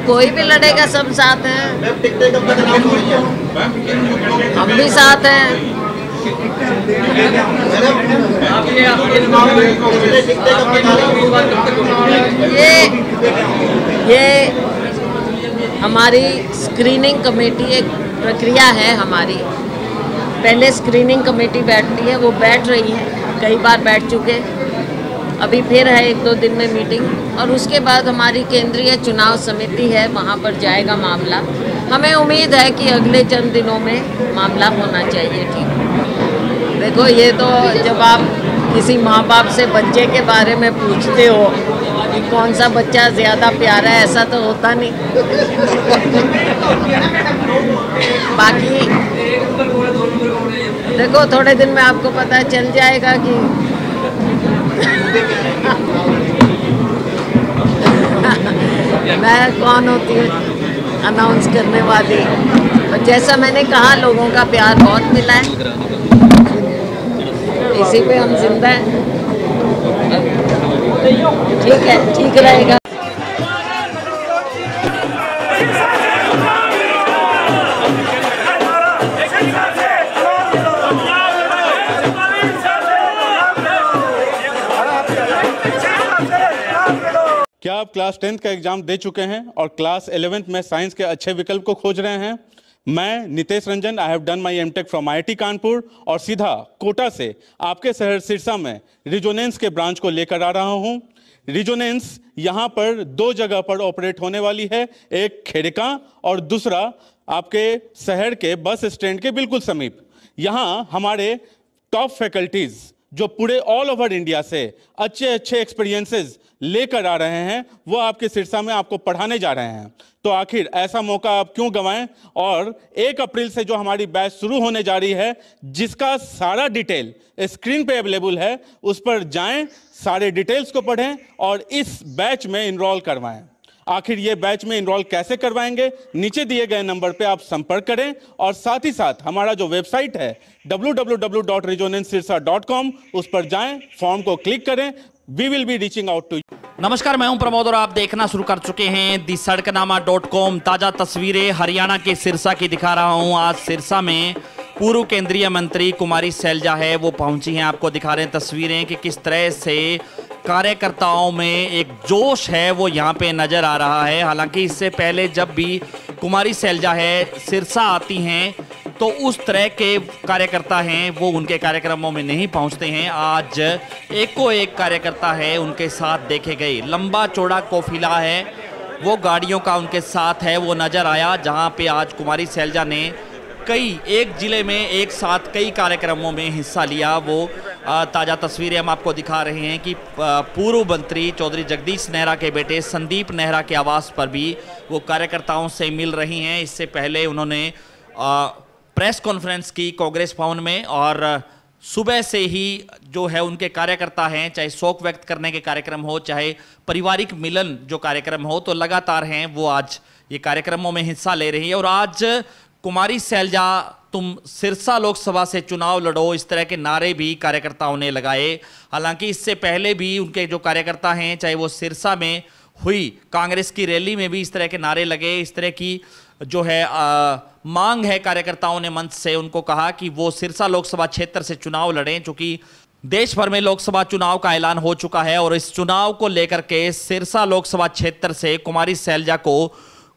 कोई भी लड़ेगा, सब साथ हैं, हम भी साथ हैं। ये हमारी स्क्रीनिंग कमेटी, एक प्रक्रिया है हमारी। पहले स्क्रीनिंग कमेटी बैठती है, वो बैठ रही है, कई बार बैठ चुके, अभी फिर है 1-2 दिन में मीटिंग, और उसके बाद हमारी केंद्रीय चुनाव समिति है, वहाँ पर जाएगा मामला। हमें उम्मीद है कि अगले चंद दिनों में मामला होना चाहिए। ठीक, देखो ये तो जब आप किसी माँ बाप से बच्चे के बारे में पूछते हो कि कौन सा बच्चा ज़्यादा प्यारा है, ऐसा तो होता नहीं। बाकी देखो थोड़े दिन में आपको पता चल जाएगा कि मैं कौन होती हूँ अनाउंस करने वाली। और जैसा मैंने कहा, लोगों का प्यार बहुत मिला है, इसी पे हम जिंदा हैं। ठीक है, ठीक रहेगा। क्या आप क्लास 10th का एग्जाम दे चुके हैं और क्लास 11th में साइंस के अच्छे विकल्प को खोज रहे हैं? मैं Nitesh Ranjan, I have done my MTech from IIT Kanpur और सीधा कोटा से आपके शहर सिरसा में रिजोनेंस के ब्रांच को लेकर आ रहा हूं। रिजोनेंस यहां पर 2 जगह पर ऑपरेट होने वाली है, एक खेड़का और दूसरा आपके शहर के बस स्टैंड के बिल्कुल समीप। यहां हमारे टॉप फैकल्टीज जो पूरे ऑल ओवर इंडिया से अच्छे अच्छे एक्सपीरियंसेस लेकर आ रहे हैं, वो आपके सिरसा में आपको पढ़ाने जा रहे हैं। तो आखिर ऐसा मौका आप क्यों गंवाएं? और 1 अप्रैल से जो हमारी बैच शुरू होने जा रही है, जिसका सारा डिटेल स्क्रीन पे अवेलेबल है, उस पर जाएं, सारे डिटेल्स को पढ़ें और इस बैच में इनरोल करवाएं। आखिर ये बैच में इनरोल कैसे करवाएंगे? नीचे दिए गए नंबर पे आप संपर्क करें और साथ ही साथ हमारा जो वेबसाइट है www.resonanceSirsa.com, उस पर जाएं, फॉर्म को क्लिक करें। We will be reaching out to you. नमस्कार, मैं हूं प्रमोद और आप देखना शुरू कर चुके हैं दी सड़कनामा.com। ताजा तस्वीरें हरियाणा के सिरसा की दिखा रहा हूं। आज सिरसा में पूर्व केंद्रीय मंत्री कुमारी सैलजा है, वो पहुंची हैं। आपको दिखा रहे हैं तस्वीरें कि किस तरह से कार्यकर्ताओं में एक जोश है वो यहाँ पे नजर आ रहा है। हालांकि इससे पहले जब भी कुमारी सैलजा है सिरसा आती हैं तो उस तरह के कार्यकर्ता हैं वो उनके कार्यक्रमों में नहीं पहुंचते हैं। आज एक को एक कार्यकर्ता है उनके साथ देखे गए, लंबा चौड़ा काफिला है वो गाड़ियों का उनके साथ है वो नजर आया, जहां पे आज कुमारी सैलजा ने एक जिले में एक साथ कई कार्यक्रमों में हिस्सा लिया। वो ताज़ा तस्वीरें हम आपको दिखा रहे हैं कि पूर्व मंत्री चौधरी जगदीश नेहरा के बेटे संदीप नेहरा के आवास पर भी वो कार्यकर्ताओं से मिल रही हैं। इससे पहले उन्होंने प्रेस कॉन्फ्रेंस की कांग्रेस भवन में और सुबह से ही जो है उनके कार्यकर्ता हैं, चाहे शोक व्यक्त करने के कार्यक्रम हो, चाहे पारिवारिक मिलन जो कार्यक्रम हो, तो लगातार हैं वो आज ये कार्यक्रमों में हिस्सा ले रही है। और आज कुमारी सैलजा तुम सिरसा लोकसभा से चुनाव लड़ो, इस तरह के नारे भी कार्यकर्ताओं ने लगाए। हालांकि इससे पहले भी उनके जो कार्यकर्ता हैं, चाहे वो सिरसा में हुई कांग्रेस की रैली में भी इस तरह के नारे लगे। इस तरह की जो है मांग है कार्यकर्ताओं ने मंच से, उनको कहा कि वो सिरसा लोकसभा क्षेत्र से चुनाव लड़ें, क्योंकि देश भर में लोकसभा चुनाव का ऐलान हो चुका है और इस चुनाव को लेकर के सिरसा लोकसभा क्षेत्र से कुमारी सैलजा को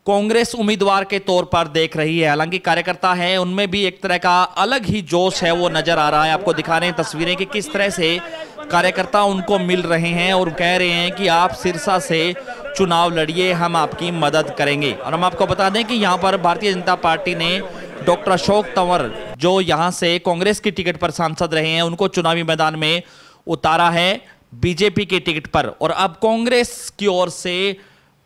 कांग्रेस उम्मीदवार के तौर पर देख रही है। हालांकि कार्यकर्ता हैं उनमें भी एक तरह का अलग ही जोश है वो नजर आ रहा है। आपको दिखा रहे हैं तस्वीरें कि किस तरह से कार्यकर्ता उनको मिल रहे हैं और कह रहे हैं कि आप सिरसा से चुनाव लड़िए, हम आपकी मदद करेंगे। और हम आपको बता दें कि यहाँ पर भारतीय जनता पार्टी ने डॉक्टर अशोक तंवर, जो यहाँ से कांग्रेस की टिकट पर सांसद रहे हैं, उनको चुनावी मैदान में उतारा है बीजेपी की टिकट पर। और अब कांग्रेस की ओर से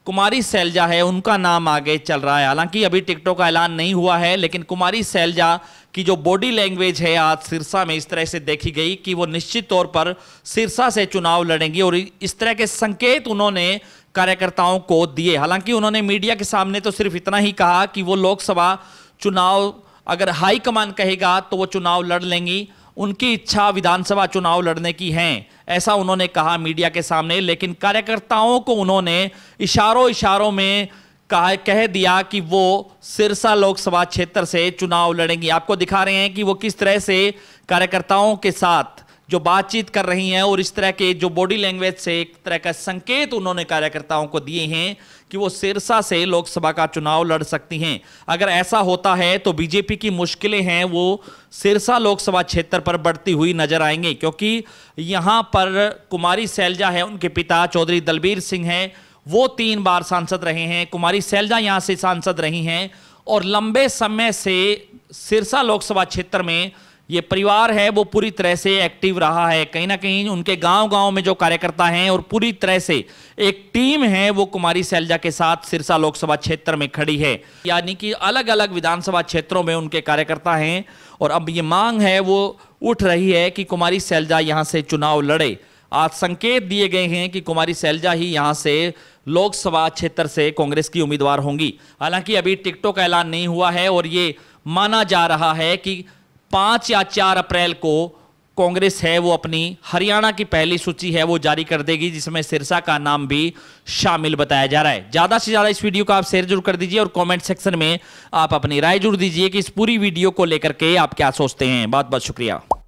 कुमारी सैलजा है, उनका नाम आगे चल रहा है। हालांकि अभी टिकटों का ऐलान नहीं हुआ है, लेकिन कुमारी सैलजा की जो बॉडी लैंग्वेज है आज सिरसा में इस तरह से देखी गई कि वो निश्चित तौर पर सिरसा से चुनाव लड़ेंगी और इस तरह के संकेत उन्होंने कार्यकर्ताओं को दिए। हालांकि उन्होंने मीडिया के सामने तो सिर्फ इतना ही कहा कि वो लोकसभा चुनाव अगर हाईकमान कहेगा तो वो चुनाव लड़ लेंगी, उनकी इच्छा विधानसभा चुनाव लड़ने की है, ऐसा उन्होंने कहा मीडिया के सामने। लेकिन कार्यकर्ताओं को उन्होंने इशारों में कह दिया कि वो सिरसा लोकसभा क्षेत्र से चुनाव लड़ेंगी। आपको दिखा रहे हैं कि वो किस तरह से कार्यकर्ताओं के साथ जो बातचीत कर रही हैं और इस तरह के जो बॉडी लैंग्वेज से एक तरह का संकेत उन्होंने कार्यकर्ताओं को दिए हैं कि वो सिरसा से लोकसभा का चुनाव लड़ सकती हैं। अगर ऐसा होता है तो बीजेपी की मुश्किलें हैं वो सिरसा लोकसभा क्षेत्र पर बढ़ती हुई नजर आएंगी, क्योंकि यहां पर कुमारी सैलजा है, उनके पिता चौधरी दलबीर सिंह हैं, वो 3 बार सांसद रहे हैं। कुमारी सैलजा यहां से सांसद रही हैं और लंबे समय से सिरसा लोकसभा क्षेत्र में ये परिवार है वो पूरी तरह से एक्टिव रहा है। कहीं ना कहीं उनके गांव-गांव में जो कार्यकर्ता हैं और पूरी तरह से एक टीम है वो कुमारी सैलजा के साथ सिरसा लोकसभा क्षेत्र में खड़ी है, यानी कि अलग अलग विधानसभा क्षेत्रों में उनके कार्यकर्ता हैं। और अब ये मांग है वो उठ रही है कि कुमारी सैलजा यहां से चुनाव लड़े। आज संकेत दिए गए हैं कि कुमारी सैलजा ही यहां से लोकसभा क्षेत्र से कांग्रेस की उम्मीदवार होंगी। हालांकि अभी टिकटों का ऐलान नहीं हुआ है और ये माना जा रहा है कि 5 या 4 अप्रैल को कांग्रेस है वो अपनी हरियाणा की पहली सूची है वो जारी कर देगी, जिसमें सिरसा का नाम भी शामिल बताया जा रहा है। ज्यादा से ज्यादा इस वीडियो को आप शेयर जरूर कर दीजिए और कमेंट सेक्शन में आप अपनी राय जरूर दीजिए कि इस पूरी वीडियो को लेकर के आप क्या सोचते हैं। बहुत बहुत शुक्रिया।